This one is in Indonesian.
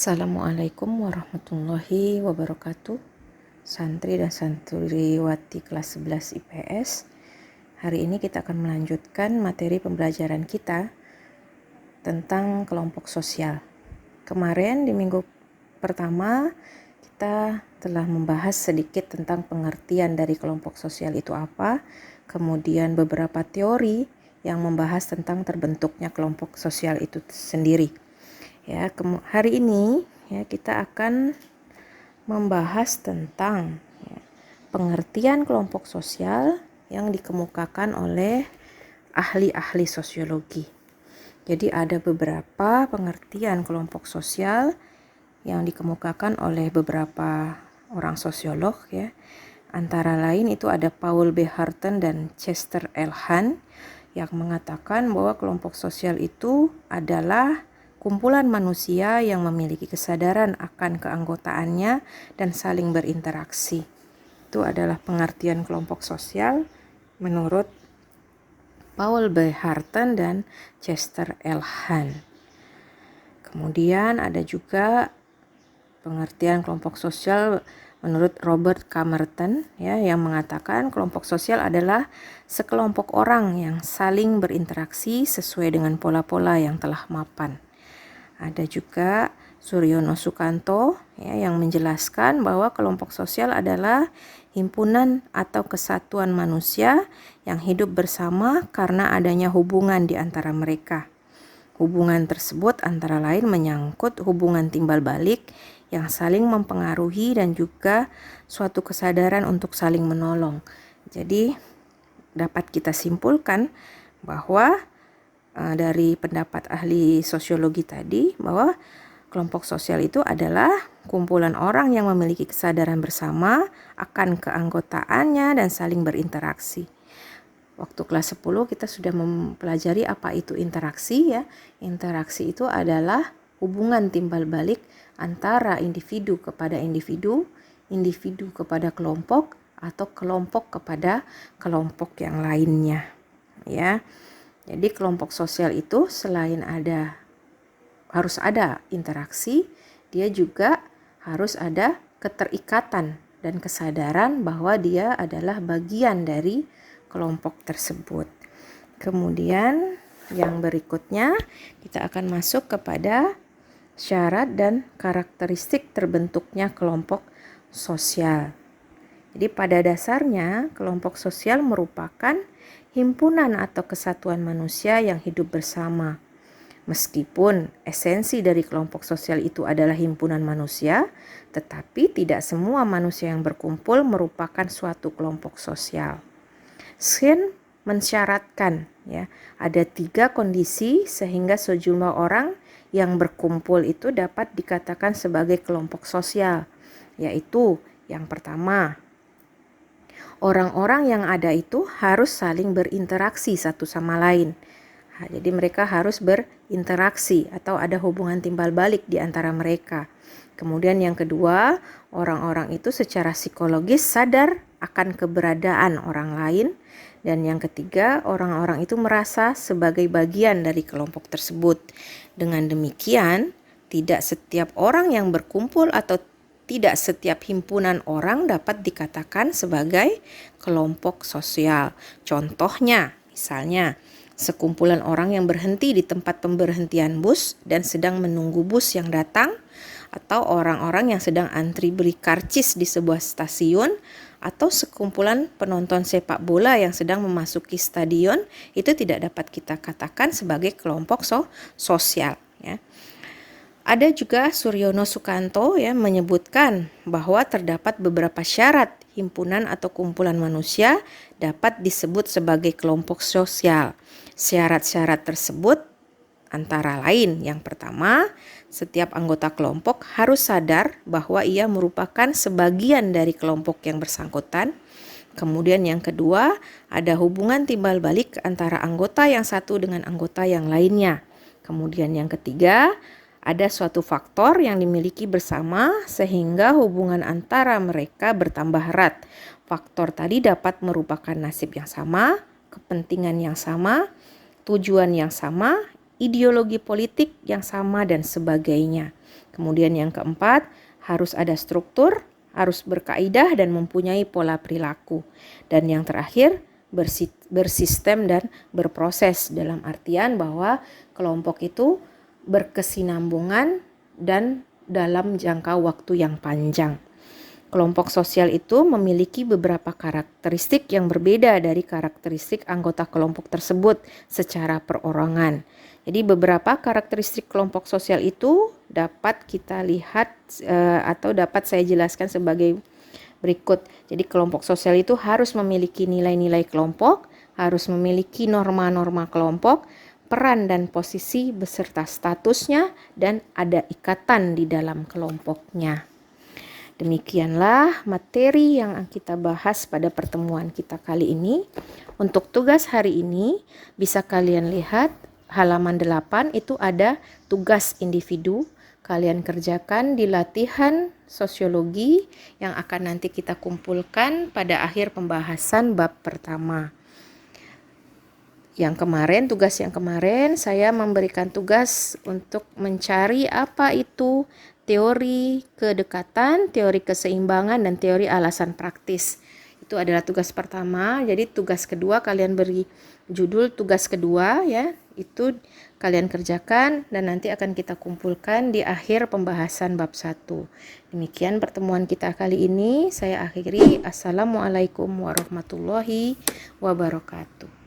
Assalamualaikum warahmatullahi wabarakatuh. Santri dan santriwati kelas 11 IPS. Hari ini kita akan melanjutkan materi pembelajaran kita tentang kelompok sosial. Kemarin di minggu pertama kita telah membahas sedikit tentang pengertian dari kelompok sosial itu apa, kemudian beberapa teori yang membahas tentang terbentuknya kelompok sosial itu sendiri. Ya, hari ini kita akan membahas tentang pengertian kelompok sosial yang dikemukakan oleh ahli-ahli sosiologi. Jadi ada beberapa pengertian kelompok sosial yang dikemukakan oleh beberapa orang sosiolog ya. Antara lain itu ada Paul B. Hurton dan Chester L. Hahn yang mengatakan bahwa kelompok sosial itu adalah kumpulan manusia yang memiliki kesadaran akan keanggotaannya dan saling berinteraksi. Itu adalah pengertian kelompok sosial menurut Paul B. Hurton dan Chester L. Hahn. Kemudian ada juga pengertian kelompok sosial menurut Robert Camerton yang mengatakan kelompok sosial adalah sekelompok orang yang saling berinteraksi sesuai dengan pola-pola yang telah mapan. Ada juga Suryono Sukanto yang menjelaskan bahwa kelompok sosial adalah himpunan atau kesatuan manusia yang hidup bersama karena adanya hubungan di antara mereka. Hubungan tersebut antara lain menyangkut hubungan timbal balik yang saling mempengaruhi dan juga suatu kesadaran untuk saling menolong. Jadi dapat kita simpulkan bahwa dari pendapat ahli sosiologi tadi bahwa kelompok sosial itu adalah kumpulan orang yang memiliki kesadaran bersama akan keanggotaannya dan saling berinteraksi. Waktu kelas 10 kita sudah mempelajari apa itu interaksi ya. Interaksi itu adalah hubungan timbal balik antara individu kepada individu, individu kepada kelompok atau kelompok kepada kelompok yang lainnya ya. Jadi kelompok sosial itu selain harus ada interaksi, dia juga harus ada keterikatan dan kesadaran bahwa dia adalah bagian dari kelompok tersebut. Kemudian yang berikutnya kita akan masuk kepada syarat dan karakteristik terbentuknya kelompok sosial. Jadi pada dasarnya kelompok sosial merupakan himpunan atau kesatuan manusia yang hidup bersama. Meskipun esensi dari kelompok sosial itu adalah himpunan manusia, tetapi tidak semua manusia yang berkumpul merupakan suatu kelompok sosial. Shin mensyaratkan ada 3 kondisi sehingga sejumlah orang yang berkumpul itu dapat dikatakan sebagai kelompok sosial, yaitu yang pertama, orang-orang yang ada itu harus saling berinteraksi satu sama lain. Jadi mereka harus berinteraksi atau ada hubungan timbal balik di antara mereka. Kemudian yang kedua, orang-orang itu secara psikologis sadar akan keberadaan orang lain. Dan yang ketiga, orang-orang itu merasa sebagai bagian dari kelompok tersebut. Dengan demikian, tidak setiap orang yang berkumpul atau tidak setiap himpunan orang dapat dikatakan sebagai kelompok sosial. Contohnya, misalnya, sekumpulan orang yang berhenti di tempat pemberhentian bus dan sedang menunggu bus yang datang, atau orang-orang yang sedang antri beli karcis di sebuah stasiun, atau sekumpulan penonton sepak bola yang sedang memasuki stadion, itu tidak dapat kita katakan sebagai kelompok sosial ya. Ada juga Suryono Sukanto menyebutkan bahwa terdapat beberapa syarat himpunan atau kumpulan manusia dapat disebut sebagai kelompok sosial. Syarat-syarat tersebut antara lain yang pertama, setiap anggota kelompok harus sadar bahwa ia merupakan sebagian dari kelompok yang bersangkutan. Kemudian yang kedua, ada hubungan timbal balik antara anggota yang satu dengan anggota yang lainnya. Kemudian yang ketiga, ada suatu faktor yang dimiliki bersama sehingga hubungan antara mereka bertambah erat. Faktor tadi dapat merupakan nasib yang sama, kepentingan yang sama, tujuan yang sama, ideologi politik yang sama dan sebagainya. Kemudian yang keempat, harus ada struktur, harus berkaidah dan mempunyai pola perilaku. Dan yang terakhir, bersistem dan berproses, dalam artian bahwa kelompok itu berkesinambungan dan dalam jangka waktu yang panjang. Kelompok sosial itu memiliki beberapa karakteristik yang berbeda dari karakteristik anggota kelompok tersebut secara perorangan. Jadi beberapa karakteristik kelompok sosial itu dapat kita lihat atau dapat saya jelaskan sebagai berikut. Jadi kelompok sosial itu harus memiliki nilai-nilai kelompok, harus memiliki norma-norma kelompok, peran dan posisi beserta statusnya, dan ada ikatan di dalam kelompoknya. Demikianlah materi yang kita bahas pada pertemuan kita kali ini. Untuk tugas hari ini bisa kalian lihat halaman 8 itu ada tugas individu. Kalian kerjakan di latihan sosiologi yang akan nanti kita kumpulkan pada akhir pembahasan bab pertama. Tugas yang kemarin saya memberikan tugas untuk mencari apa itu teori kedekatan, teori keseimbangan, dan teori alasan praktis. Itu adalah tugas pertama. Jadi tugas kedua kalian beri judul tugas kedua ya. Itu kalian kerjakan dan nanti akan kita kumpulkan di akhir pembahasan bab 1. Demikian pertemuan kita kali ini. Saya akhiri. Assalamualaikum warahmatullahi wabarakatuh.